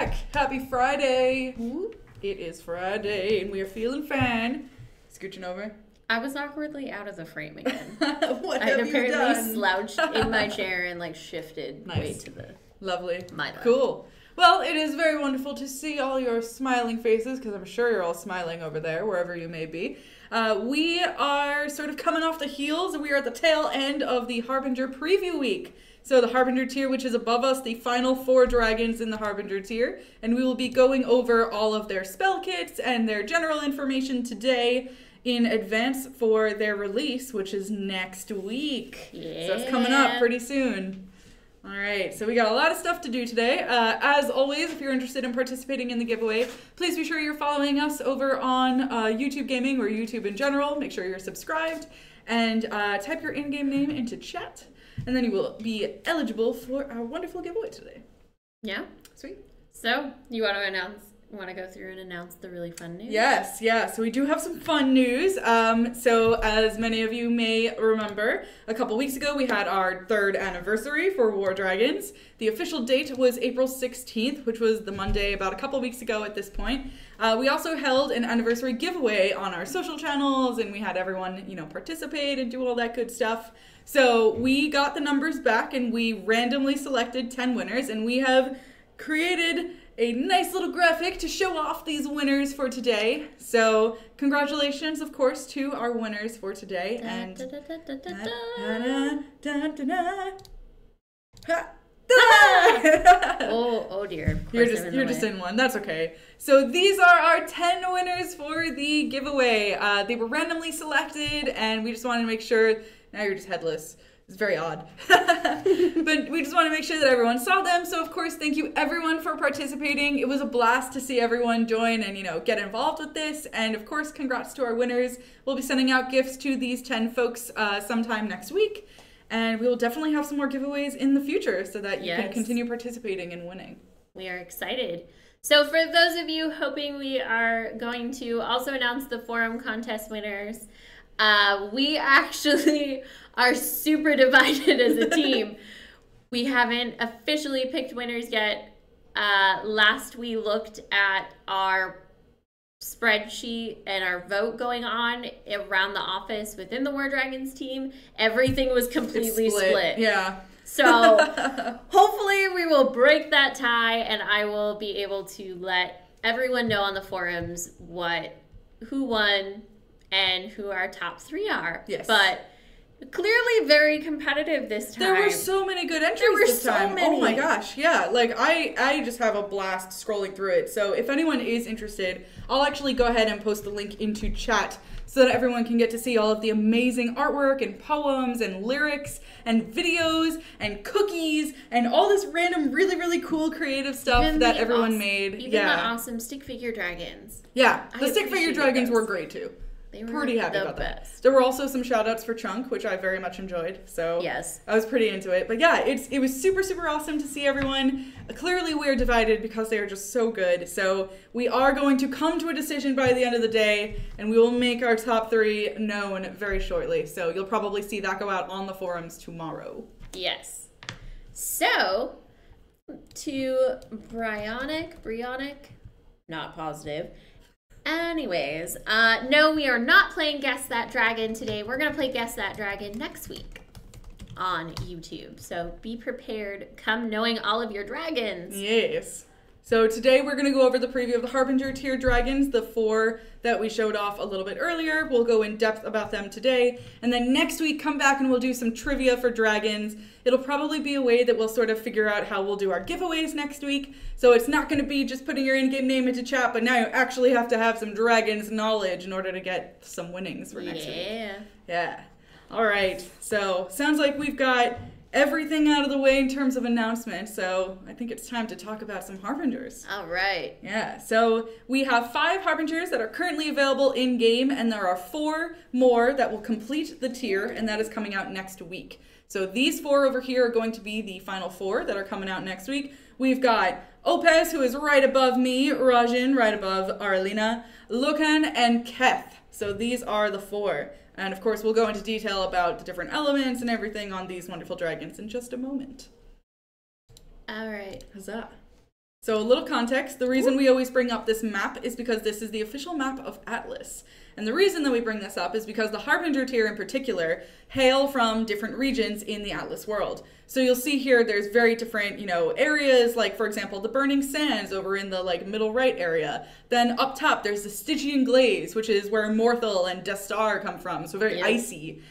back. Happy Friday. Ooh. It is Friday and we are feeling fine. Scooching over. I was awkwardly out of the frame again. What I have had you apparently done? slouched in my chair and like shifted Nice. way to the Lovely. my left. Cool. Well, it is very wonderful to see all your smiling faces, because I'm sure you're all smiling over there, wherever you may be. We are sort of coming off the heels. We are at the tail end of the Harbinger preview week. So the Harbinger tier, which is above us, the final 4 dragons in the Harbinger tier. And we will be going over all of their spell kits and their general information today in advance for their release, which is next week. Yeah. So it's coming up pretty soon. All right, so we got a lot of stuff to do today. As always, if you're interested in participating in the giveaway, please be sure you're following us over on YouTube Gaming or YouTube in general. Make sure you're subscribed and type your in-game name into chat, and then you will be eligible for our wonderful giveaway today. Yeah. Sweet. So you want to go through and announce the really fun news? Yes, yeah. So we do have some fun news. So as many of you may remember, a couple weeks ago we had our 3rd anniversary for War Dragons. The official date was April 16th, which was the Monday about a couple weeks ago at this point. We also held an anniversary giveaway on our social channels, and we had everyone, participate and do all that good stuff. So we got the numbers back and we randomly selected 10 winners, and we have created a nice little graphic to show off these winners for today. So congratulations, of course, to our winners for today. And oh dear. You're just in one. That's okay. So these are our 10 winners for the giveaway. They were randomly selected, and we just wanted to make sure. Now you're just headless. It's very odd. But we just want to make sure that everyone saw them. So, of course, thank you everyone for participating. It was a blast to see everyone join and, get involved with this. And, of course, congrats to our winners. We'll be sending out gifts to these 10 folks sometime next week. And we will definitely have some more giveaways in the future so that you can continue participating and winning. We are excited. So for those of you hoping we are going to also announce the forum contest winners, we actually are super divided as a team. We haven't officially picked winners yet. Last we looked at our spreadsheet and our vote going on around the office within the War Dragons team, everything was completely split. Yeah. So hopefully we will break that tie, and I will be able to let everyone know on the forums who won and who our top 3 are. Yes. But clearly very competitive this time. There were so many good entries this time. So many. Oh my gosh, yeah. Like, I just have a blast scrolling through it. So if anyone is interested, I'll actually go ahead and post the link into chat so that everyone can get to see all of the amazing artwork and poems and lyrics and videos and cookies and all this random really, really cool creative stuff that everyone made. Even the awesome stick figure dragons. Yeah, the stick figure dragons were great too. They were pretty happy about best. that. There were also some shout outs for Chunk, which I very much enjoyed. So yes, I was pretty into it. But yeah, it was super, super awesome to see everyone. Clearly we're divided because they are just so good. So we are going to come to a decision by the end of the day, and we will make our top 3 known very shortly. So you'll probably see that go out on the forums tomorrow. Yes. So to Bryonic, not positive. Anyways, no, we are not playing Guess That Dragon today. We're going to play Guess That Dragon next week on YouTube. So be prepared. Come knowing all of your dragons. Yes. So today we're going to go over the preview of the Harbinger tier dragons, the 4 that we showed off a little bit earlier. We'll go in depth about them today. And then next week, come back and we'll do some trivia for dragons. It'll probably be a way that we'll sort of figure out how we'll do our giveaways next week. So it's not going to be just putting your in-game name into chat, but now you actually have to have some dragons knowledge in order to get some winnings for next week. Yeah. All right. So sounds like we've got everything out of the way in terms of announcements, so I think it's time to talk about some Harbingers. All right. Yeah, so we have 5 Harbingers that are currently available in-game, and there are 4 more that will complete the tier, and that is coming out next week. So these 4 over here are going to be the final 4 that are coming out next week. We've got Opus, who is right above me, Rajan, right above Arlena, Loken, and Kess. So these are the 4. And of course, we'll go into detail about the different elements and everything on these wonderful dragons in just a moment. All right. Huzzah. So a little context, the reason we always bring up this map is because this is the official map of Atlas. And the reason that we bring this up is because the Harbinger tier in particular hail from different regions in the Atlas world. So you'll see here there's very different, areas, like for example, the Burning Sands over in the middle right area. Then up top there's the Stygian Glaze, which is where Morthal and Destar come from, so very icy.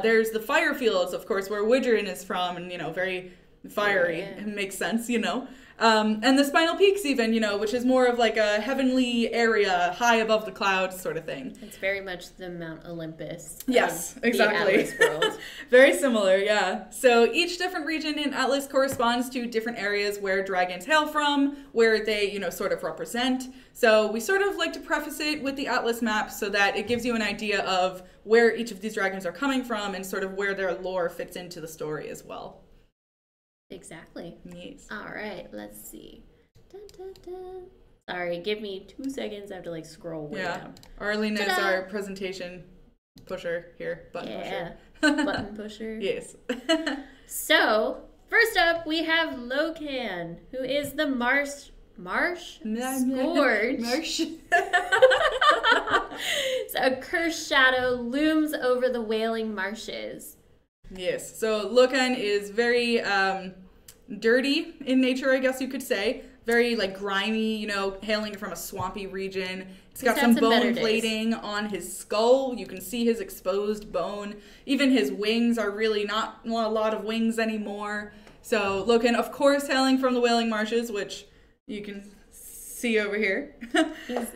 There's the Fire Fields, of course, where Widgeon is from, and very fiery. It makes sense, and the Spinal Peaks even, which is more of like a heavenly area high above the clouds sort of thing. It's very much the Mount Olympus. Yes, exactly. The Atlas world. Very similar, yeah. So each different region in Atlas corresponds to different areas where dragons hail from, where they, sort of represent. So we sort of like to preface it with the Atlas map so that it gives you an idea of where each of these dragons are coming from and sort of where their lore fits into the story as well. Exactly. Yes. All right, let's see. Dun, dun, dun. Sorry, give me 2 seconds. I have to scroll way down. Arlene is our presentation pusher here. Button pusher. Button pusher. Yes. So, first up, we have Loken, who is the Marsh Scourge. Marsh. So a cursed shadow looms over the wailing marshes. Yes, so Loken is very dirty in nature, I guess you could say. Very grimy, hailing from a swampy region. He's got some bone plating on his skull. You can see his exposed bone. Even his wings are really not a lot of wings anymore. So Loken, of course, hailing from the Wailing Marshes, which you can see over here.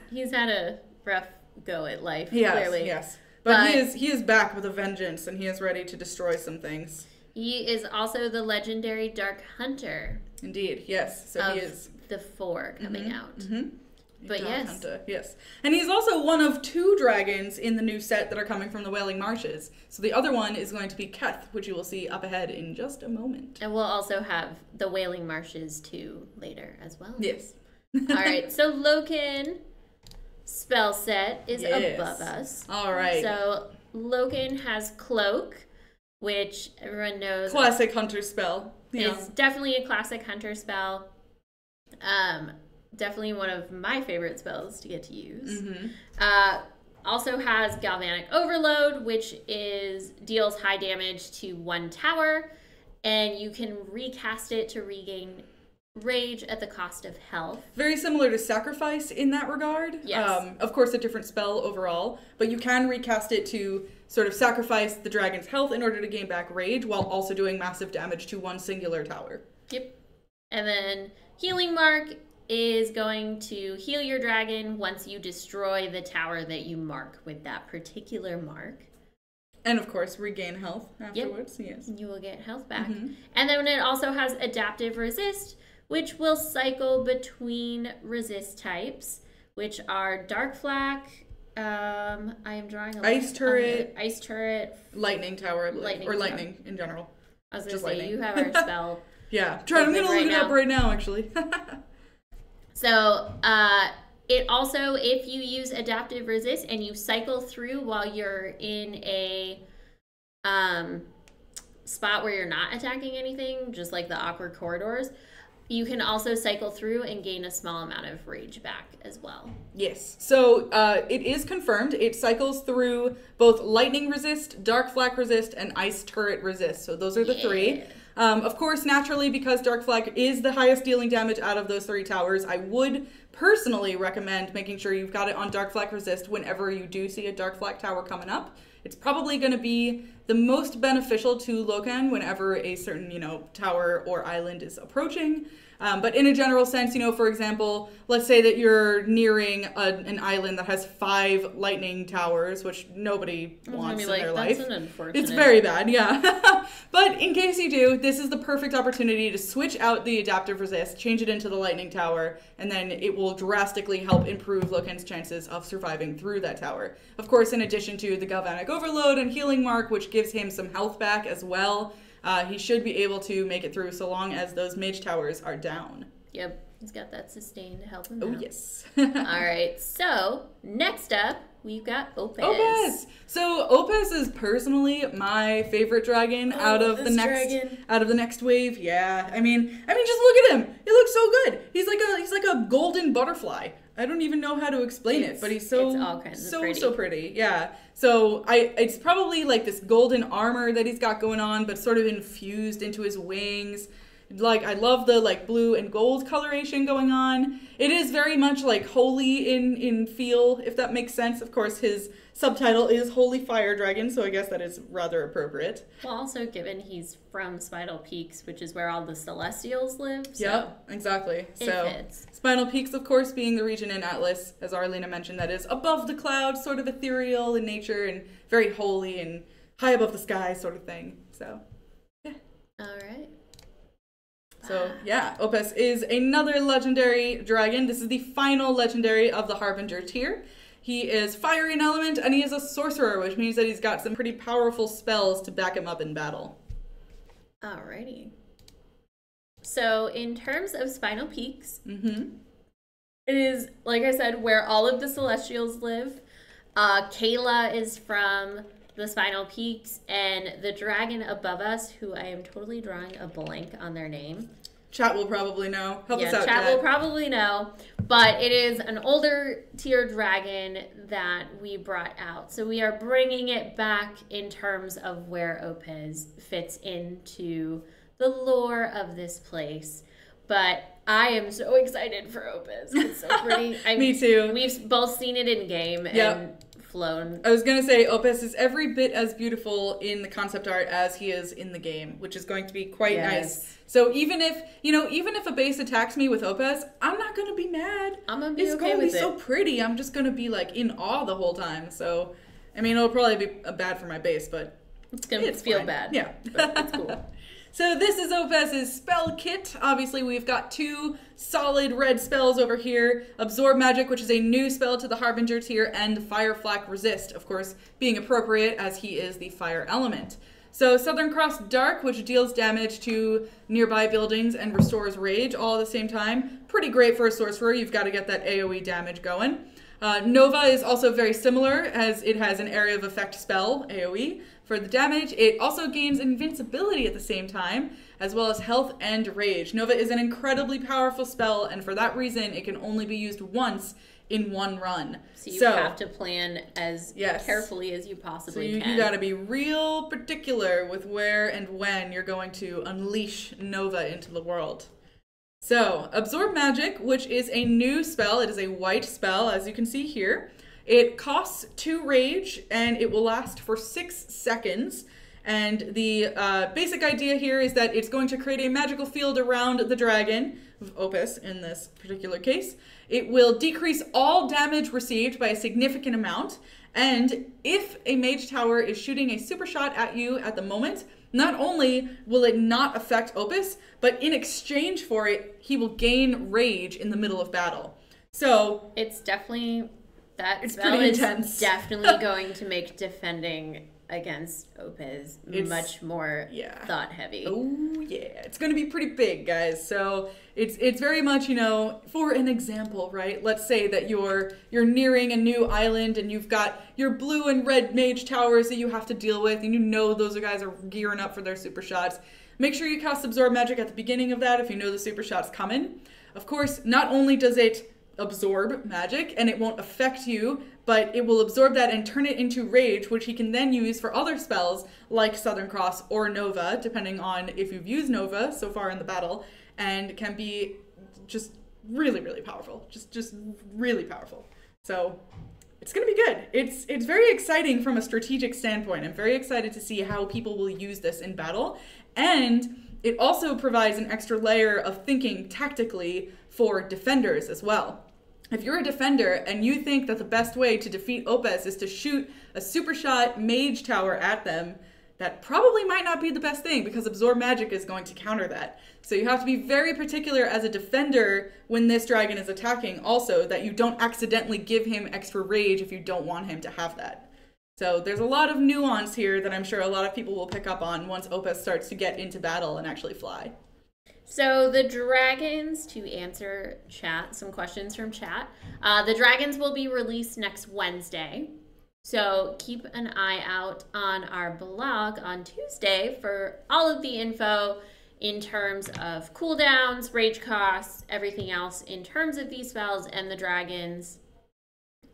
he's had a rough go at life, clearly. Yes. But he is back with a vengeance, and he is ready to destroy some things. He is also the legendary Dark Hunter. Indeed, yes. So he is the 4 coming out. Mm-hmm. But Dark Hunter, yes. And he's also one of 2 dragons in the new set that are coming from the Wailing Marshes. So the other one is going to be Kess, which you will see up ahead in just a moment. And we'll also have the Wailing Marshes 2 later as well. Yes. All right, so Loken spell set is above us. All right. So Loken has Cloak, which everyone knows. Classic hunter spell. It's definitely a classic hunter spell. Definitely one of my favorite spells to get to use. Mm-hmm. Also has Galvanic Overload, which deals high damage to 1 tower, and you can recast it to regain rage at the cost of health. Very similar to Sacrifice in that regard. Yes. Of course, a different spell overall, but you can recast it to sort of sacrifice the dragon's health in order to gain back rage while also doing massive damage to 1 singular tower. Yep. And then Healing Mark is going to heal your dragon once you destroy the tower that you mark with that particular mark. And of course, regain health afterwards. Yep. Yes. You will get health back. Mm-hmm. And then it also has Adaptive Resist, which will cycle between resist types, which are Dark Flak, I am drawing a Ice Turret, Lightning Tower, lightning in general. I was going to say, you have our spell. Yeah, I'm going to look it up right now, actually. So, it also, if you use Adaptive Resist and you cycle through while you're in a spot where you're not attacking anything, just like the awkward corridors, you can also cycle through and gain a small amount of rage back as well. Yes. So it is confirmed. It cycles through both Lightning Resist, Dark Flak Resist, and Ice Turret Resist. So those are the 3. Of course, naturally, because Dark Flak is the highest dealing damage out of those 3 towers, I would personally recommend making sure you've got it on Dark Flak Resist whenever you do see a Dark Flak tower coming up. It's probably going to be the most beneficial to Loken whenever a certain, tower or island is approaching. But in a general sense, for example, let's say that you're nearing an island that has 5 lightning towers, which nobody wants in their life. That's an unfortunate. It's very bad, yeah. But in case you do, this is the perfect opportunity to switch out the Adaptive Resist, change it into the lightning tower, and then it will drastically help improve Loken's chances of surviving through that tower. Of course, in addition to the Galvanic Overload and Healing Mark, which gives him some health back as well. He should be able to make it through so long as those mage towers are down. Yep. He's got that sustain to help him Oh, out. yes. All right, so next up, we've got Opus. Opus! So Opus is personally my favorite dragon out of the next wave. Yeah. I mean, just look at him. He looks so good. He's like a golden butterfly. I don't even know how to explain it, but he's so it's all kinds of pretty. so pretty. Yeah. So it's probably like this golden armor that he's got going on, but sort of infused into his wings. Like, I love the like blue and gold coloration going on. It is very much like holy in feel, if that makes sense. Of course, his subtitle is Holy Fire Dragon, so I guess that is rather appropriate. Well, also given he's from Spinal Peaks, which is where all the Celestials live. So yep, exactly. So fits. Spinal Peaks, of course, being the region in Atlas, as Arlena mentioned, that is above the clouds, sort of ethereal in nature and very holy and high above the sky sort of thing. So, yeah. All right. So, yeah, Opus is another legendary dragon. This is the final legendary of the Harbinger tier. He is fiery in element, and he is a sorcerer, which means that he's got some pretty powerful spells to back him up in battle. Alrighty. So, in terms of Spinal Peaks, it is, like I said, where all of the Celestials live. Kayla is from the Spinal Peaks, and the dragon above us, who I am totally drawing a blank on their name. Chat will probably know. Help us out, Chat will probably know. But it is an older tier dragon that we brought out. So we are bringing it back in terms of where Opus fits into the lore of this place. But I am so excited for Opus. It's so pretty. Me too. We've both seen it in game and flown. I was going to say, Opus is every bit as beautiful in the concept art as he is in the game, which is going to be quite nice. So even if a base attacks me with Opus, I'm not going to be mad. I'm going to be okay with it. It's going to be so pretty. I'm just going to be like in awe the whole time. So, I mean, it'll probably be bad for my base, but it's going to feel bad. Yeah. But it's cool. So this is Opus's spell kit. Obviously, we've got two solid red spells over here. Absorb Magic, which is a new spell to the Harbinger tier, and Fire Flak Resist, of course, being appropriate as he is the fire element. So Southern Cross Dark, which deals damage to nearby buildings and restores rage all at the same time. Pretty great for a sorcerer. You've got to get that AoE damage going. Nova is also very similar, as it has an area of effect spell, AoE, for the damage. It also gains invincibility at the same time, as well as health and rage. Nova is an incredibly powerful spell, and for that reason, it can only be used once in one run. So you have to plan as carefully as you possibly can. You gotta be real particular with where and when you're going to unleash Nova into the world. So, Absorb Magic, which is a new spell. It is a white spell, as you can see here. It costs 2 rage, and it will last for 6 seconds. And the basic idea here is that it's going to create a magical field around the dragon, Opus in this particular case. It will decrease all damage received by a significant amount. And if a mage tower is shooting a super shot at you at the moment, not only will it not affect Opus, but in exchange for it, he will gain rage in the middle of battle. So it's definitely it's pretty intense. Definitely going to make defending against Opus much more thought heavy. Oh yeah, it's going to be pretty big, guys. So it's very much, for an example, right? Let's say that you're nearing a new island and you've got your blue and red mage towers that you have to deal with, and those guys are gearing up for their super shots. Make sure you cast Absorb Magic at the beginning of that if you know the super shot's coming. Of course, not only does it absorb magic and it won't affect you, but it will absorb that and turn it into rage, which he can then use for other spells like Southern Cross or Nova, depending on if you've used Nova so far in the battle, and can be just really, really powerful. Just really powerful. So it's gonna be good. It's very exciting from a strategic standpoint. I'm very excited to see how people will use this in battle, and it also provides an extra layer of thinking tactically for defenders as well. If you're a defender and you think that the best way to defeat Opus is to shoot a super shot mage tower at them, that probably might not be the best thing, because Absorb Magic is going to counter that. So you have to be very particular as a defender when this dragon is attacking also, that you don't accidentally give him extra rage if you don't want him to have that. So there's a lot of nuance here that I'm sure a lot of people will pick up on once Opus starts to get into battle and actually fly. So the dragons, to answer some questions from chat, the dragons will be released next Wednesday. So keep an eye out on our blog on Tuesday for all of the info in terms of cooldowns, rage costs, everything else in terms of these spells and the dragons,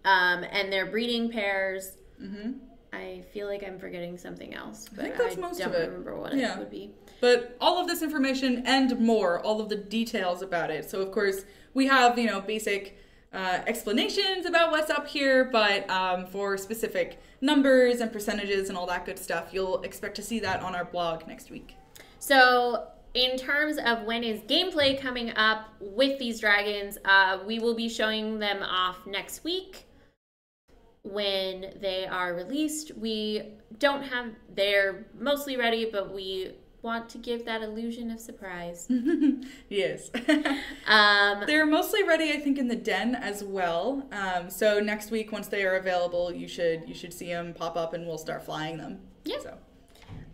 and their breeding pairs. Mm-hmm. I feel like I'm forgetting something else. I think that's most of it. I don't remember what it would be. But all of this information and more, all of the details about it. So, of course, we have, basic explanations about what's up here, but for specific numbers and percentages and all that good stuff, you'll expect to see that on our blog next week. So, in terms of when is gameplay coming up with these dragons, we will be showing them off next week. When they are released, they're mostly ready, but we want to give that illusion of surprise. Yes. They're mostly ready, I think, in the den as well. So next week, once they are available, you should see them pop up and we'll start flying them. Yeah. So.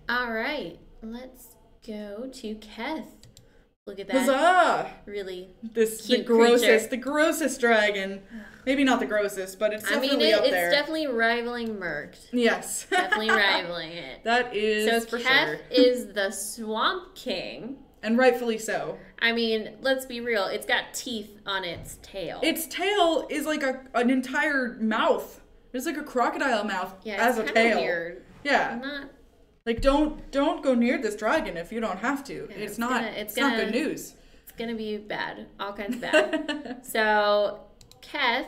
All right. Let's go to Kess. Look at that. Huzzah! Really the grossest dragon. Maybe not the grossest, but it's definitely up there. It's definitely rivaling Merked. Yes. Definitely rivaling it. That is for sure. So Kess is the Swamp King. And rightfully so. I mean, let's be real. It's got teeth on its tail. Its tail is like an entire mouth. It's like a crocodile mouth as a tail. Weird. Yeah. Like, don't go near this dragon if you don't have to. Yeah, it's not good news. It's gonna be bad. All kinds of bad. So, Kess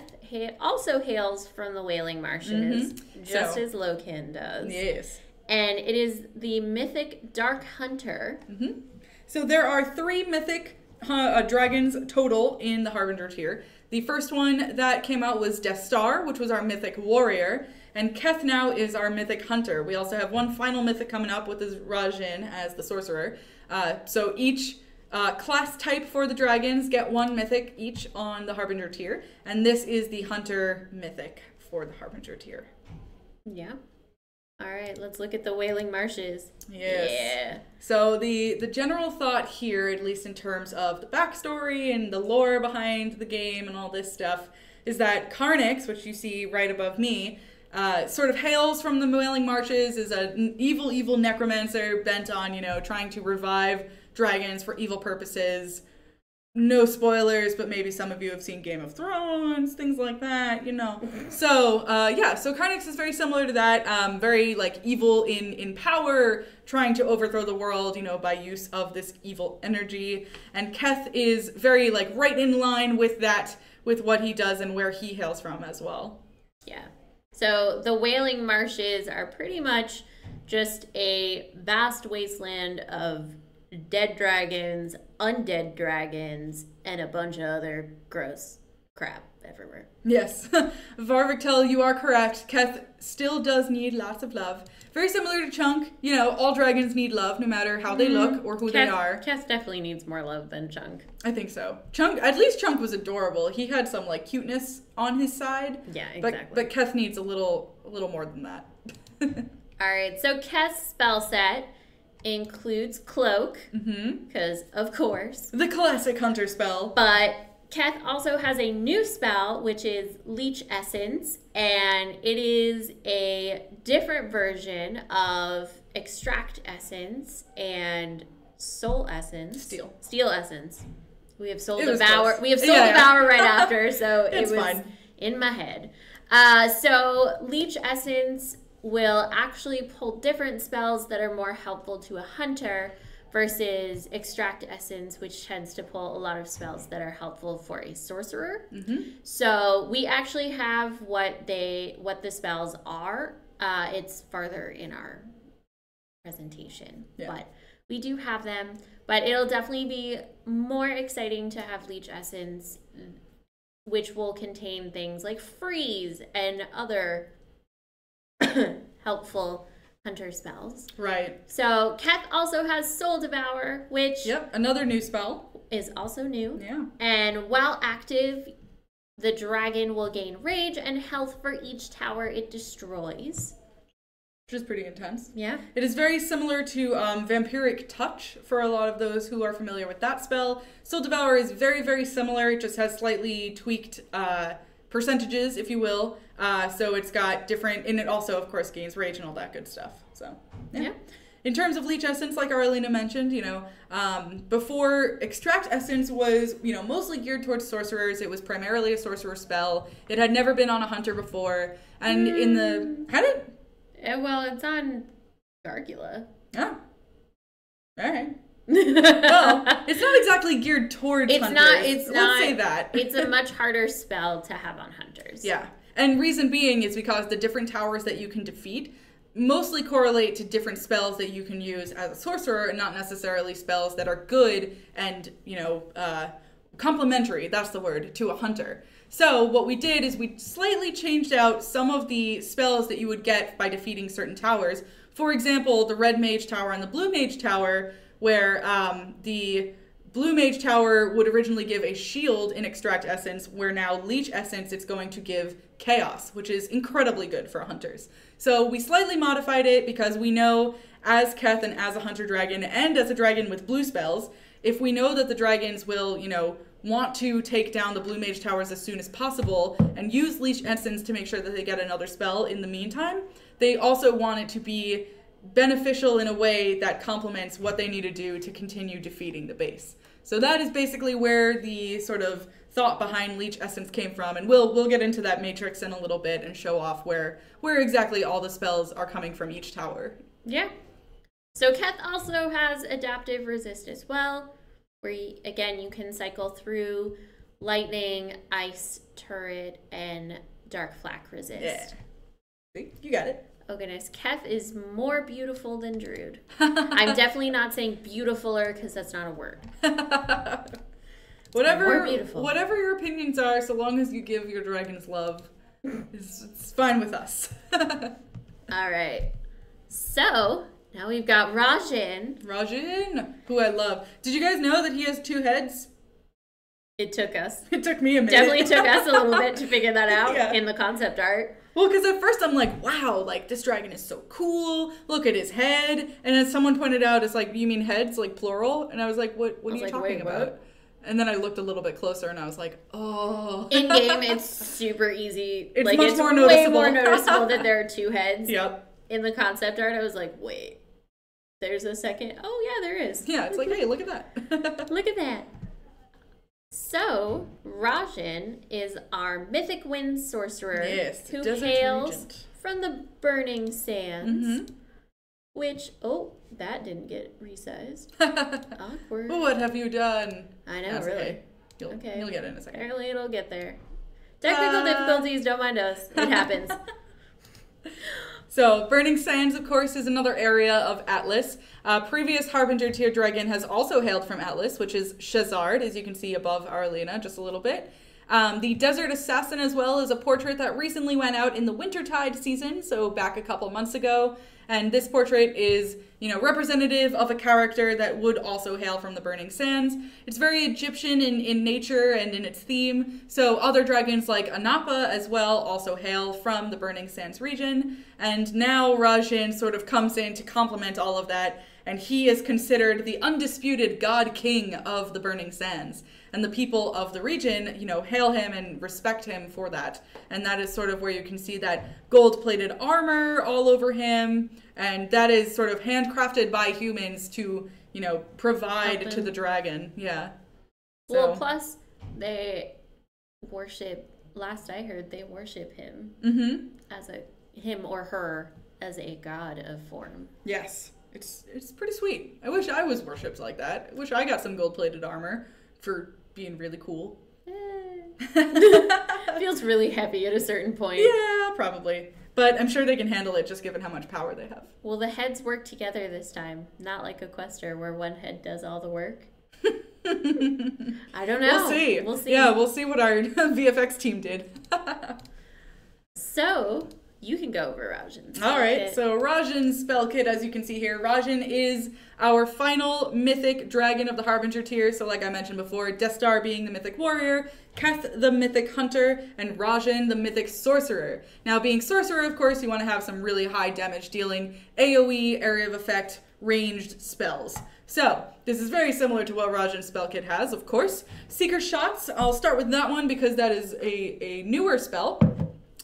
also hails from the Wailing Marshes, just as Loken does. Yes. And it is the mythic Dark Hunter. Mm-hmm. So there are 3 mythic dragons total in the Harbinger tier. The first one that came out was Death Star, which was our mythic warrior. And Kess now is our mythic hunter. We also have one final mythic coming up with Rajan as the sorcerer. So each class type for the dragons get 1 mythic each on the Harbinger tier. And this is the hunter mythic for the Harbinger tier. Yeah. All right, let's look at the Wailing Marshes. Yes. Yeah. So the general thought here, at least in terms of the backstory and the lore behind the game and all this stuff, is that Carnix, which you see right above me, sort of hails from the Wailing Marshes, is an evil necromancer bent on, trying to revive dragons for evil purposes. No spoilers, but maybe some of you have seen Game of Thrones, things like that, So, so Carnix is very similar to that, very, evil in power, trying to overthrow the world, by use of this evil energy. And Kess is very, right in line with that, with what he does and where he hails from as well. Yeah. So the Wailing Marshes are pretty much just a vast wasteland of dead dragons, undead dragons, and a bunch of other gross crap everywhere. Yes. Varvictel, you are correct. Kess still does need lots of love. Very similar to Chunk. All dragons need love, no matter how they look or who they are. Kess definitely needs more love than Chunk. I think so. At least Chunk was adorable. He had some, cuteness on his side. Yeah, exactly. But Kess needs a little more than that. All right, so Kess spell set includes Cloak, because of course. The classic hunter spell. But Kess also has a new spell, which is Leech Essence, and it is a different version of Extract Essence and Soul Essence. Steel Essence. We have Soul Devour. We have Soul Devour right after, so it was fine. In my head. So Leech Essence will actually pull different spells that are more helpful to a hunter versus Extract Essence, which tends to pull a lot of spells that are helpful for a sorcerer. So we actually have what the spells are. It's farther in our presentation, but we do have them. But it'll definitely be more exciting to have Leech Essence, which will contain things like freeze and other helpful hunter spells. Right. So Kess also has Soul Devour, which another new spell is also new. Yeah. And while active, the dragon will gain rage and health for each tower it destroys. which is pretty intense. Yeah. It is very similar to Vampiric Touch for a lot of those who are familiar with that spell. Soul Devour is very, very similar. It just has slightly tweaked percentages, if you will. So it's got different, and it also, of course, gains rage and all that good stuff. So, yeah. In terms of Leech Essence, like Arlena mentioned, you know, before Extract Essence was, you know, mostly geared towards sorcerers. It was primarily a sorcerer spell. It had never been on a hunter before. And in the... Had it? Well, it's on Gargula. Oh. All right. Well, it's not exactly geared towards hunters. Let's say that. It's a much harder spell to have on hunters. Yeah. And reason being is because the different towers that you can defeat mostly correlate to different spells that you can use as a sorcerer and not necessarily spells that are good and, you know, complementary, that's the word, to a hunter. So what we did is we slightly changed out some of the spells that you would get by defeating certain towers. For example, the Red Mage Tower and the Blue Mage Tower, where the Blue Mage Tower would originally give a shield in Extract Essence, where now Leech Essence it's going to give Chaos, which is incredibly good for hunters. So we slightly modified it because we know as Keth and as a hunter dragon and as a dragon with blue spells, if we know that the dragons will, you know, want to take down the Blue Mage Towers as soon as possible and use Leech Essence to make sure that they get another spell in the meantime, they also want it to be beneficial in a way that complements what they need to do to continue defeating the base. So that is basically where the sort of thought behind Leech Essence came from, and we'll get into that matrix in a little bit and show off where exactly all the spells are coming from each tower. Yeah. So Keth also has Adaptive Resist as well, where again you can cycle through Lightning, Ice, Turret, and Dark Flak Resist. Yeah. See? You got it. Oh goodness, Keth is more beautiful than Druid. I'm definitely not saying beautifuler because that's not a word. Whatever your opinions are, so long as you give your dragons love, it's fine with us. All right. So now we've got Rajan. Rajan, who I love. Did you guys know that he has 2 heads? It took us. It took me a minute. Definitely took us a little bit to figure that out in the concept art. Well, because at first I'm like, wow, like, this dragon is so cool. Look at his head. And as someone pointed out, it's like, you mean heads, like, plural? And I was like, what are you talking about? What? And then I looked a little bit closer and I was like, oh. In game, it's super easy. It's like, much it's more noticeable. Way more noticeable that there are 2 heads. Yep. In the concept art, I was like, wait, there's a second. Oh, yeah, there is. Yeah, it's like, hey, look at that. Look at that. So, Rajan is our Mythic Wind sorcerer who hails from the Burning Sands, which, oh, that didn't get resized. Awkward. What have you done? I know, really. Okay. You'll get it in a second. Apparently it'll get there. Technical difficulties, don't mind us. It happens. So, Burning Sands, of course, is another area of Atlas. Previous Harbinger tier dragon has also hailed from Atlas, which is Shazard, as you can see above Arlena just a little bit. The Desert Assassin as well is a portrait that recently went out in the Wintertide season, so back a couple months ago. And this portrait is, you know, representative of a character that would also hail from the Burning Sands. It's very Egyptian in nature and in its theme. So other dragons like Anapa as well also hail from the Burning Sands region. And now Rajan sort of comes in to complement all of that. And he is considered the undisputed god king of the Burning Sands. And the people of the region, you know, hail him and respect him for that. And that is sort of where you can see that gold-plated armor all over him. And that is sort of handcrafted by humans to, you know, provide to the dragon. Yeah. Well, plus they worship, last I heard, they worship him as him or her as a god of form. Yes. It's pretty sweet. I wish I was worshipped like that. I wish I got some gold-plated armor for being really cool. Feels really heavy at a certain point. Yeah, probably. But I'm sure they can handle it just given how much power they have. Well, the heads work together this time. Not like a quester where one head does all the work. I don't know. We'll see. Yeah, we'll see what our VFX team did. So, you can go over Rajan's. All right, so Rajan's spell kit, as you can see here, Rajan is our final mythic dragon of the Harbinger tier. So like I mentioned before, Destar being the mythic warrior, Kess the mythic hunter, and Rajan the mythic sorcerer. Now being sorcerer, of course, you want to have some really high damage dealing AoE, area of effect, ranged spells. So this is very similar to what Rajan's spell kit has, of course. Seeker Shots, I'll start with that one because that is a newer spell.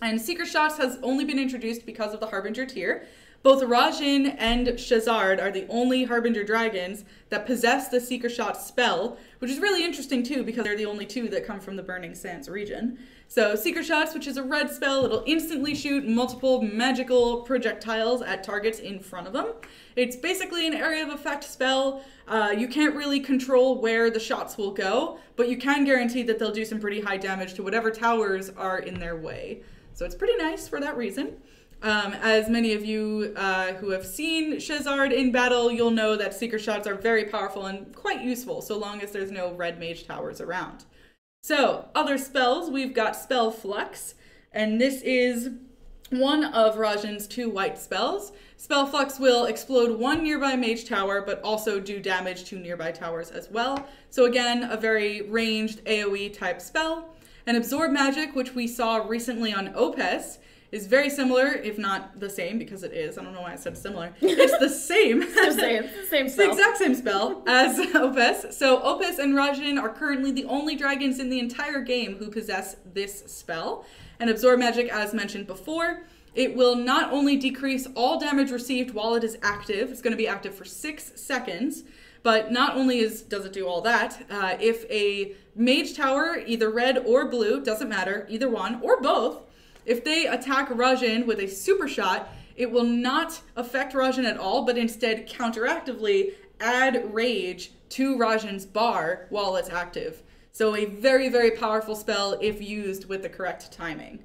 And Seeker Shots has only been introduced because of the Harbinger tier. Both Rajan and Shazard are the only Harbinger Dragons that possess the Seeker Shots spell, which is really interesting too because they're the only two that come from the Burning Sands region. So Seeker Shots, which is a red spell, it'll instantly shoot multiple magical projectiles at targets in front of them. It's basically an area of effect spell. You can't really control where the shots will go, but you can guarantee that they'll do some pretty high damage to whatever towers are in their way. So it's pretty nice for that reason. As many of you who have seen Shazard in battle, you'll know that Seeker Shots are very powerful and quite useful, so long as there's no red mage towers around. So, other spells, we've got Spell Flux, and this is one of Rajan's 2 white spells. Spell Flux will explode one nearby mage tower, but also do damage to nearby towers as well. So again, a very ranged AoE type spell. And Absorb Magic, which we saw recently on Opus, is very similar, if not the same, because it is. I don't know why I said similar. It's the same. It's the same spell. It's the exact same spell as Opus. So Opus and Rajan are currently the only dragons in the entire game who possess this spell. And Absorb Magic, as mentioned before, it will not only decrease all damage received while it is active, it's going to be active for 6 seconds, but not only does it do all that, if a mage tower, either red or blue, doesn't matter, either one, or both, if they attack Rajan with a super shot, it will not affect Rajan at all, but instead counteractively add rage to Rajan's bar while it's active. So a very, very powerful spell if used with the correct timing.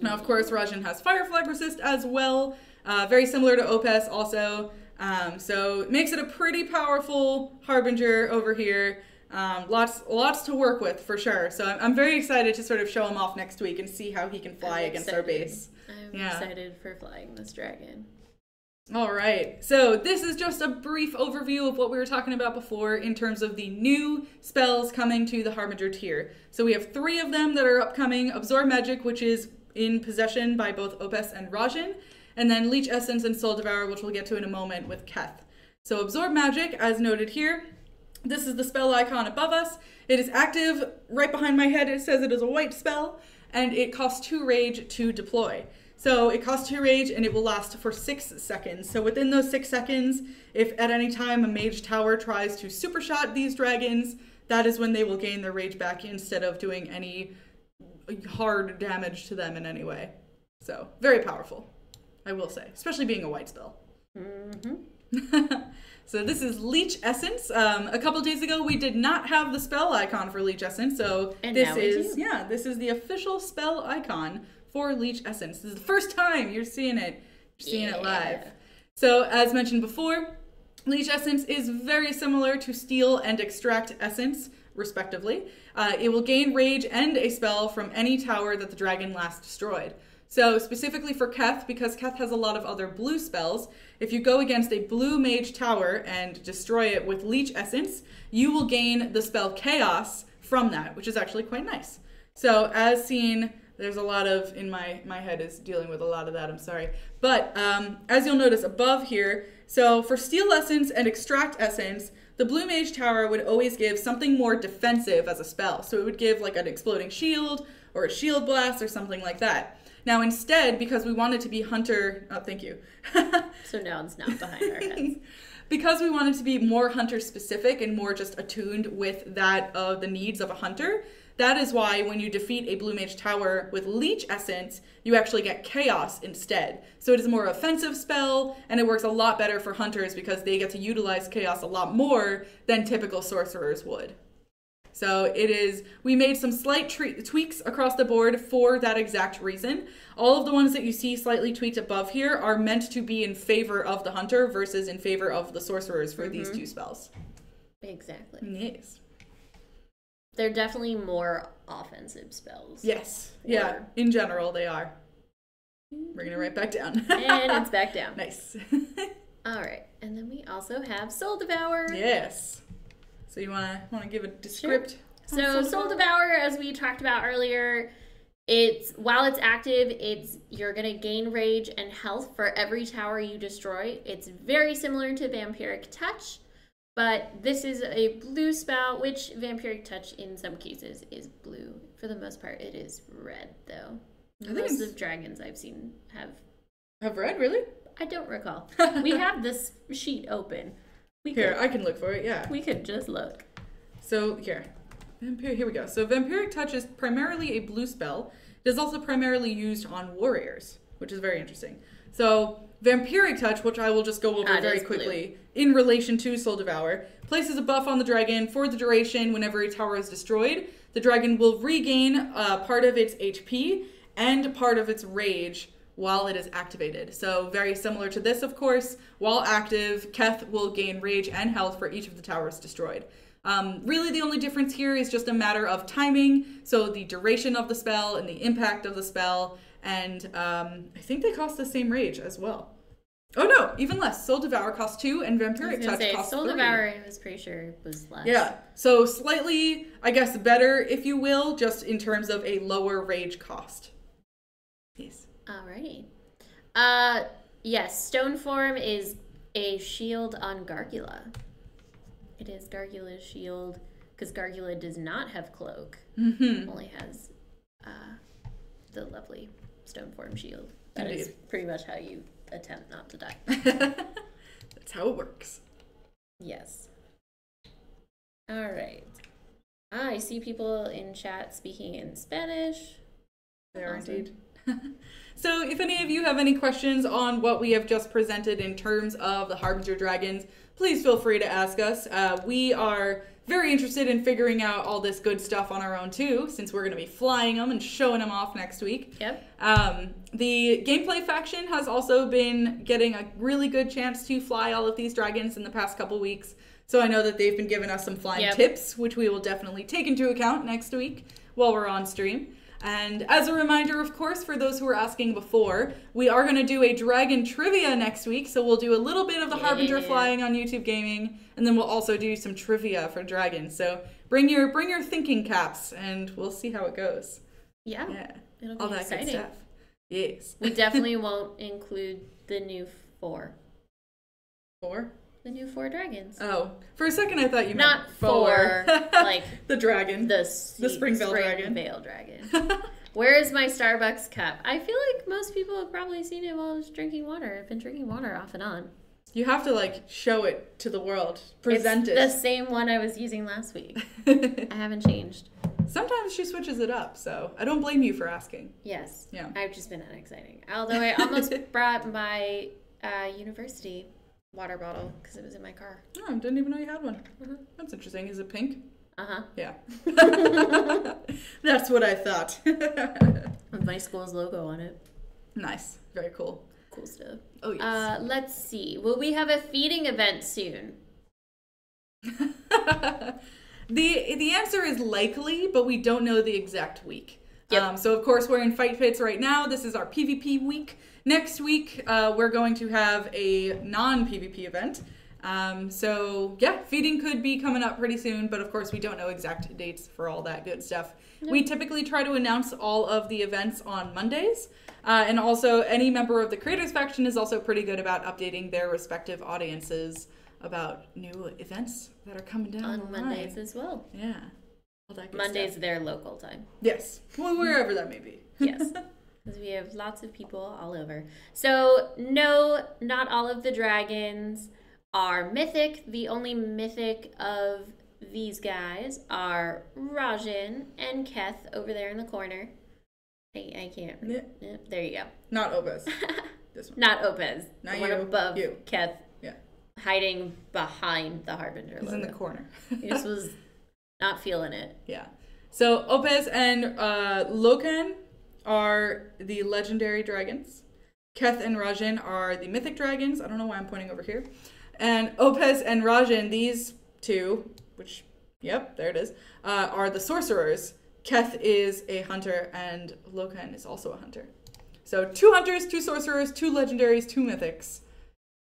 Now, of course, Rajan has Fire Flag Resist as well, very similar to Opus also. So it makes it a pretty powerful Harbinger over here. Lots to work with for sure. So I'm very excited to sort of show him off next week and see how he can fly against our base. I'm excited for flying this dragon. All right, so this is just a brief overview of what we were talking about before in terms of the new spells coming to the Harbinger tier. So we have 3 of them that are upcoming. Absorb Magic, which is in possession by both Opus and Rajan, and then Leech Essence and Soul Devourer, which we'll get to in a moment with Kess. So Absorb Magic, as noted here, this is the spell icon above us. It is active right behind my head. It says it is a white spell, and it costs 2 rage to deploy. So it costs 2 rage, and it will last for 6 seconds. So within those 6 seconds, if at any time a mage tower tries to super shot these dragons, that is when they will gain their rage back instead of doing any hard damage to them in any way. So very powerful, I will say, especially being a white spell. Mm-hmm. So this is Leech Essence. A couple days ago, we did not have the spell icon for Leech Essence, so this is the official spell icon for Leech Essence. This is the first time you're seeing it. You're seeing it live. So as mentioned before, Leech Essence is very similar to Steal and Extract Essence, respectively. It will gain rage and a spell from any tower that the dragon last destroyed. So specifically for Kess, because Kess has a lot of other blue spells, if you go against a blue mage tower and destroy it with Leech Essence, you will gain the spell Chaos from that, which is actually quite nice. So as seen, there's a lot of, in my head is dealing with a lot of that, I'm sorry. But as you'll notice above here, so for Steal Essence and Extract Essence, the blue mage tower would always give something more defensive as a spell. So it would give like an exploding shield or a shield blast or something like that. Now instead, because we wanted to be hunter, oh thank you. So now it's not behind our heads. Because we wanted to be more hunter specific and more just attuned with that of the needs of a hunter, that is why when you defeat a blue mage tower with Leech Essence, you actually get Chaos instead. So it is a more offensive spell, and it works a lot better for hunters because they get to utilize Chaos a lot more than typical sorcerers would. So it is, we made some slight tweaks across the board for that exact reason. All of the ones that you see slightly tweaked above here are meant to be in favor of the hunter versus in favor of the sorcerers for these 2 spells. Exactly. Yes. They're definitely more offensive spells. Yes. Yeah. In general, they are. Bringing it right back down. And it's back down. Nice. All right, and then we also have Soul Devour. Yes. So you wanna give a descript? Sure. So Soul Devour, as we talked about earlier, while it's active, you're gonna gain rage and health for every tower you destroy. It's very similar to Vampiric Touch, but this is a blue spell, which Vampiric Touch in some cases is blue. For the most part, it is red though. Most of dragons I've seen have red, really? I don't recall. We have this sheet open. I can look for it. Yeah. We could just look. So here we go. So Vampiric Touch is primarily a blue spell. It is also primarily used on warriors, which is very interesting. So Vampiric Touch, which I will just go over very quickly, in relation to Soul Devour, places a buff on the dragon for the duration. Whenever a tower is destroyed, the dragon will regain part of its HP and part of its rage while it is activated. So very similar to this, of course. While active, Keth will gain rage and health for each of the towers destroyed. Really, the only difference here is just a matter of timing. So the duration of the spell and the impact of the spell. And I think they cost the same rage as well. Oh no, even less. Soul Devour costs 2 and Vampiric Touch costs 3. Soul Devour, I was pretty sure, was less. Yeah, so slightly, I guess, better, if you will, just in terms of a lower rage cost. Peace. Alrighty. Yes, Stone Form is a shield on Gargula. It is Gargula's shield, because Gargula does not have Cloak. Only has the lovely Stone Form shield. That is pretty much how you attempt not to die. That's how it works. Yes. Alright. I see people in chat speaking in Spanish. They are indeed. So if any of you have any questions on what we have just presented in terms of the Harbinger Dragons, please feel free to ask us. We are very interested in figuring out all this good stuff on our own too, since we're going to be flying them and showing them off next week. Yep. The gameplay faction has also been getting a really good chance to fly all of these dragons in the past couple weeks. So I know that they've been giving us some flying tips, which we will definitely take into account next week while we're on stream. And as a reminder, of course, for those who were asking before, we are going to do a dragon trivia next week. So we'll do a little bit of the Harbinger flying on YouTube Gaming, and then we'll also do some trivia for dragons. So bring your thinking caps, and we'll see how it goes. Yeah. It'll be all that exciting. good stuff. Yes. We definitely won't include the new 4. 4? The new 4 dragons. Oh, for a second I thought you meant not 4, like the dragon, the Springvale dragon. Where is my Starbucks cup? I feel like most people have probably seen it while I was drinking water. I've been drinking water off and on. You have to like show it to the world, present it. It's the same one I was using last week. I haven't changed. Sometimes she switches it up, so I don't blame you for asking. Yes. Yeah. I've just been unexciting. Although I almost brought my university water bottle because it was in my car. Oh, I didn't even know you had one. That's interesting. Is it pink? Yeah. That's what I thought. With my school's logo on it. Nice. Very cool. Cool stuff. Oh, yes. Let's see. Will we have a feeding event soon? The answer is likely, but we don't know the exact week. Yep. So, of course, we're in Fight Pits right now. This is our PvP week. Next week, we're going to have a non-PvP event. So, yeah, feeding could be coming up pretty soon, but of course, we don't know exact dates for all that good stuff. Nope. We typically try to announce all of the events on Mondays. And also, any member of the Creators Faction is also pretty good about updating their respective audiences about new events that are coming down on Mondays as well. Yeah. All that good Mondays stuff. their local time. Yes. Well, wherever that may be. Yes. Because we have lots of people all over. So, no, not all of the dragons are mythic. The only mythic of these guys are Rajan and Keth over there in the corner. I can't. Yeah. There you go. Not Opus. This one. Not Opus. Not the one above you. Keth. Yeah. Hiding behind the Harbinger logo. He's in the corner. He just was not feeling it. Yeah. So Opus and Loken are the legendary dragons. Keth and Rajan are the mythic dragons. I don't know why I'm pointing over here. And Opus and Rajan, these two, which, yep, there it is, are the sorcerers. Keth is a hunter and Loken is also a hunter. So 2 hunters, 2 sorcerers, 2 legendaries, 2 mythics.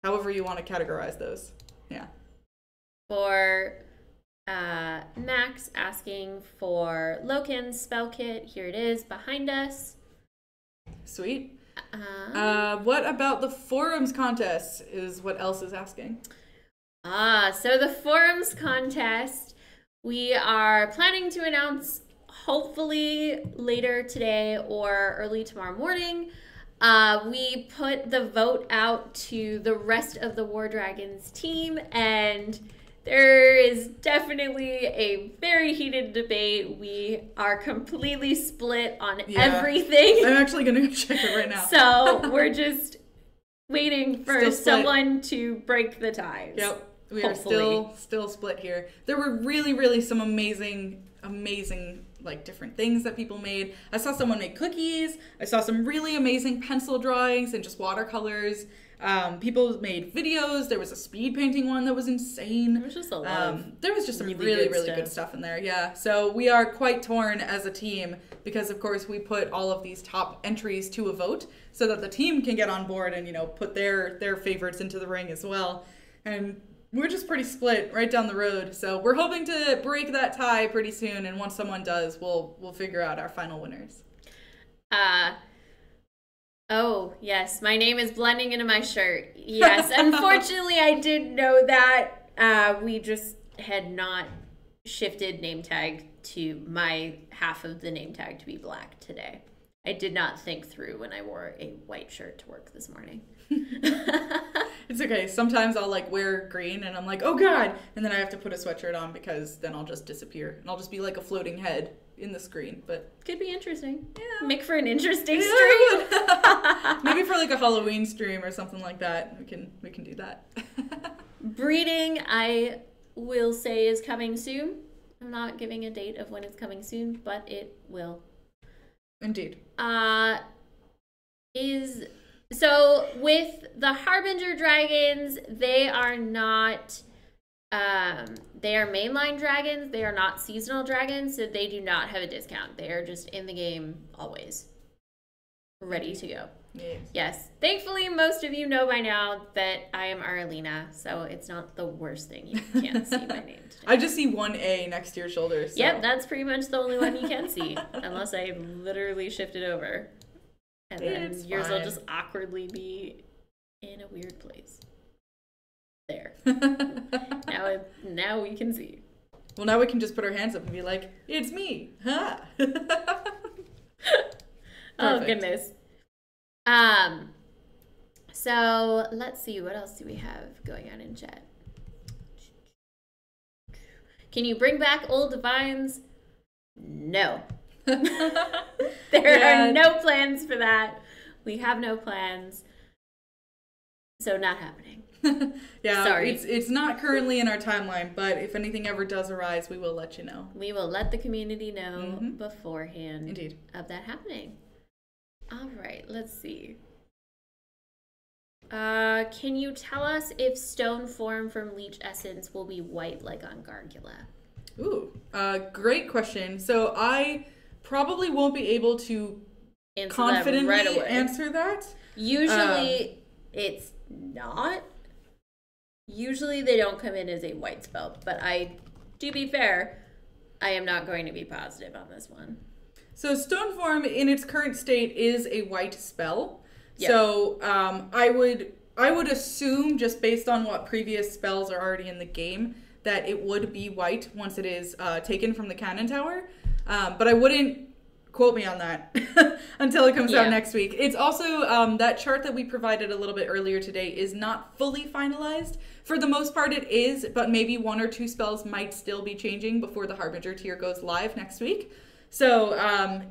However you want to categorize those. Yeah. For Max asking for Loken's spell kit. Here it is behind us. Sweet. What about the forums contest is what else is asking. So the forums contest, we are planning to announce hopefully later today or early tomorrow morning. We put the vote out to the rest of the War Dragons team, and there is definitely a very heated debate. We are completely split on everything. I'm actually going to go check it right now. So we're just waiting for someone to break the ties. Yep. We are still split here. There were really some amazing like different things that people made. I saw someone make cookies. I saw some really amazing pencil drawings and just watercolors. People made videos. There was a speed painting one that was insane. There was just a lot there was just some really good stuff in there. Yeah. So we are quite torn as a team because of course we put all of these top entries to a vote so that the team can get on board and, you know, put their favorites into the ring as well. And we're just pretty split right down the road. So we're hoping to break that tie pretty soon, and once someone does, we'll figure out our final winners. Oh, yes. My name is blending into my shirt. Yes. Unfortunately, I did know that. We just had not shifted name tag to my half of the name tag to be black today. I did not think through when I wore a white shirt to work this morning. It's okay. Sometimes I'll like wear green and I'm like, oh God. And then I have to put a sweatshirt on because then I'll just disappear. And I'll just be like a floating head in the screen. But could be interesting. Yeah. Make for an interesting stream. Maybe for like a Halloween stream or something like that. We can do that. Breeding, I will say, is coming soon. I'm not giving a date of when it's coming soon, but it will. Indeed. So with the Harbinger Dragons, they are not, they are mainline dragons. They are not seasonal dragons, so they do not have a discount. They are just in the game always, ready to go. Yes. Thankfully, most of you know by now that I am Arlena, so it's not the worst thing. You can't see my name today. I just see one A next to your shoulder. So. Yep, that's pretty much the only one you can see, unless I literally shift it over. And then yours will just awkwardly be in a weird place. There. Now we can see. Well, now we can just put our hands up and be like, it's me. Ha! Oh, goodness. So let's see, what else do we have going on in chat? Can you bring back old divines? No. There are no plans for that. We have no plans. So not happening. Yeah, sorry. It's not currently in our timeline, but if anything ever does arise, we will let you know. We will let the community know beforehand. Indeed. Of that happening. All right, let's see. Can you tell us if stone form from Leech Essence will be white like on Gargula? Ooh, great question. So I probably won't be able to confidently answer that. Usually it's not. Usually they don't come in as a white spell, but to be fair, I am not going to be positive on this one. So stone form in its current state is a white spell. Yep. So I would assume, just based on what previous spells are already in the game, that it would be white once it is taken from the cannon tower. But I wouldn't quote me on that until it comes out next week. It's also that chart that we provided a little bit earlier today is not fully finalized. For the most part it is, but maybe 1 or 2 spells might still be changing before the Harbinger tier goes live next week. So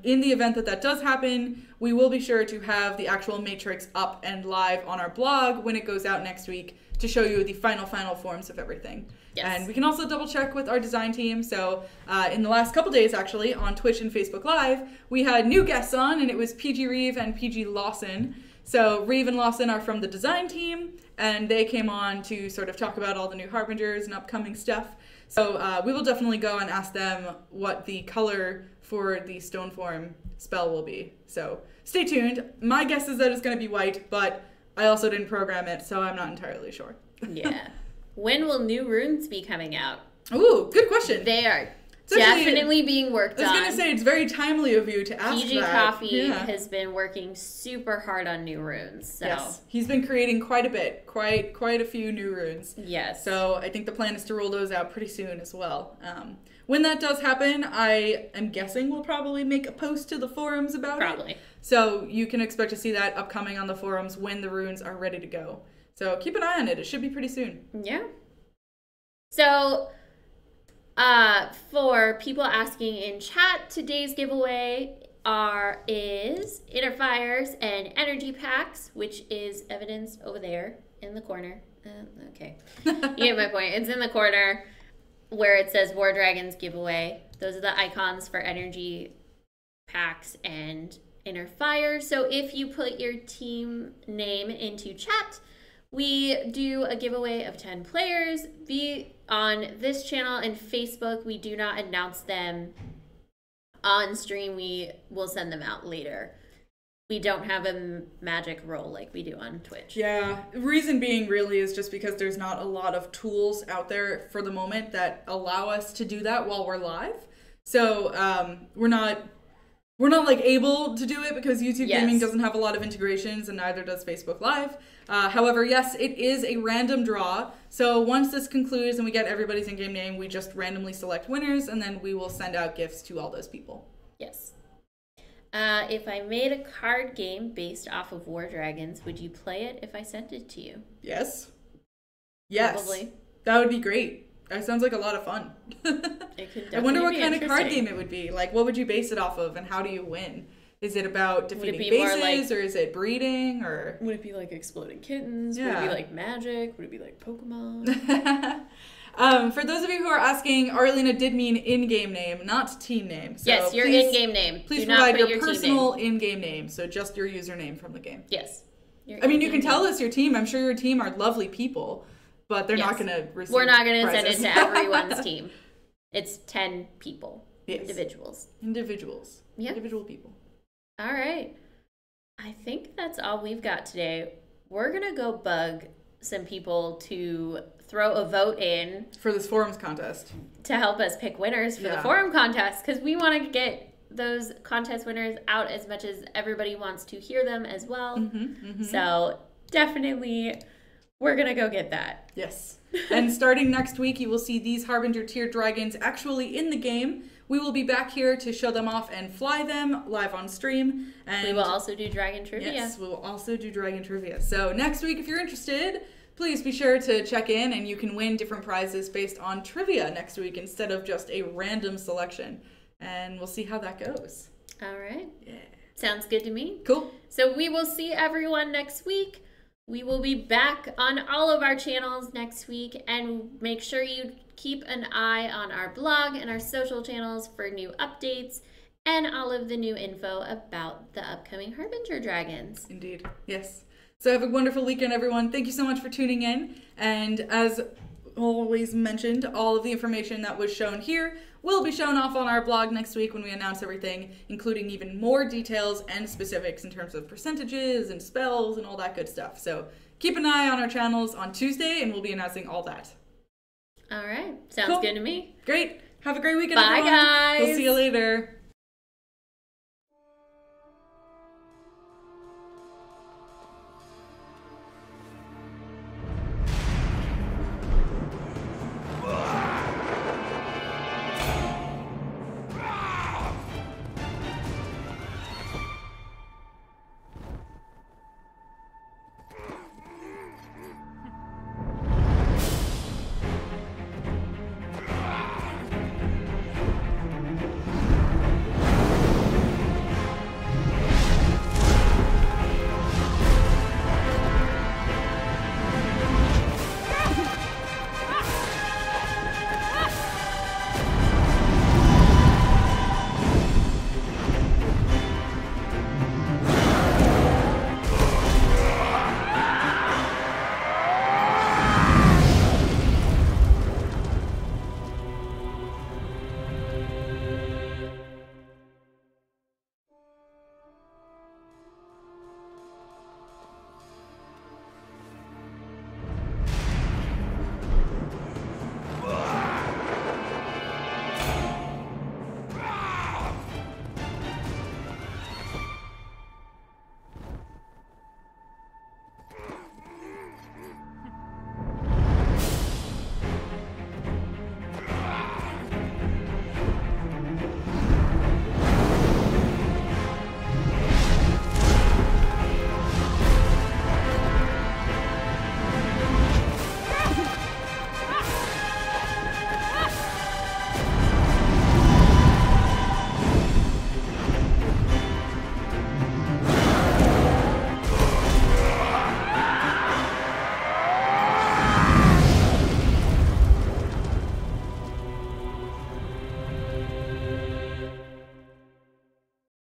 in the event that that does happen, we will be sure to have the actual matrix up and live on our blog when it goes out next week to show you the final forms of everything. Yes. And we can also double check with our design team. So in the last couple days, actually, on Twitch and Facebook Live, we had new guests on, and it was PG Reeve and PG Lawson. So Reeve and Lawson are from the design team, and they came on to sort of talk about all the new Harbingers and upcoming stuff. So we will definitely go and ask them what the color for the stone form spell will be. So stay tuned. My guess is that it's going to be white, but I also didn't program it, so I'm not entirely sure. Yeah. When will new runes be coming out? Ooh, good question. They are definitely being worked on. I was going to say, it's very timely of you to ask PG that. Coffee has been working super hard on new runes. So. Yes, he's been creating quite a bit, quite a few new runes. Yes. So I think the plan is to roll those out pretty soon as well. When that does happen, I am guessing we'll probably make a post to the forums about it. So you can expect to see that upcoming on the forums when the runes are ready to go. So keep an eye on it. It should be pretty soon. Yeah. So, for people asking in chat, today's giveaway is Inner Fires and Energy Packs, which is evidenced over there in the corner. Okay. You get my point. It's in the corner where it says War Dragons giveaway. Those are the icons for Energy Packs and Inner Fire. So if you put your team name into chat, we do a giveaway of 10 players. On this channel and Facebook, we do not announce them on stream. We will send them out later. We don't have a magic roll like we do on Twitch. Yeah, reason being really is just because there's not a lot of tools out there for the moment that allow us to do that while we're live. So we're not like able to do it because YouTube Gaming doesn't have a lot of integrations and neither does Facebook Live. However, yes, it is a random draw. So once this concludes and we get everybody's in-game name, we just randomly select winners and then we will send out gifts to all those people. Yes. If I made a card game based off of War Dragons, would you play it if I sent it to you? Yes. Yes. Probably. That would be great. That sounds like a lot of fun. It could I wonder what kind of card game it would be. Like, what would you base it off of and how do you win? Is it about defeating bases or is it breeding or? Would it be like Exploding Kittens? Yeah. Would it be like Magic? Would it be like Pokemon? For those of you who are asking, Arlena did mean in-game name, not team name. So yes, your in-game name. Please provide your personal in-game name, so just your username from the game. Yes. I mean, you can tell us your team. I'm sure your team are lovely people, but they're not going to receive We're not going to send prizes. it to everyone's team. It's 10 people. Yes. Individuals. Yeah. Individual people. All right. I think that's all we've got today. We're going to go bug some people to throw a vote in for this forums contest to help us pick winners for the forum contest, because we want to get those contest winners out as much as everybody wants to hear them as well. So definitely we're gonna go get that. Yes. And starting next week, you will see these Harbinger tier dragons actually in the game. We will be back here to show them off and fly them live on stream. And we will also do dragon trivia. Yes, we will also do dragon trivia. So next week, if you're interested, please be sure to check in and you can win different prizes based on trivia next week instead of just a random selection. And we'll see how that goes. All right. Yeah. Sounds good to me. Cool. So we will see everyone next week. We will be back on all of our channels next week, and make sure you keep an eye on our blog and our social channels for new updates and all of the new info about the upcoming Harbinger Dragons. Indeed. Yes. So have a wonderful weekend, everyone. Thank you so much for tuning in. And as always mentioned, all of the information that was shown here will be shown off on our blog next week when we announce everything, including even more details and specifics in terms of percentages and spells and all that good stuff. So keep an eye on our channels on Tuesday and we'll be announcing all that. All right. Sounds good to me. Great. Have a great weekend, Bye, everyone. guys. We'll see you later.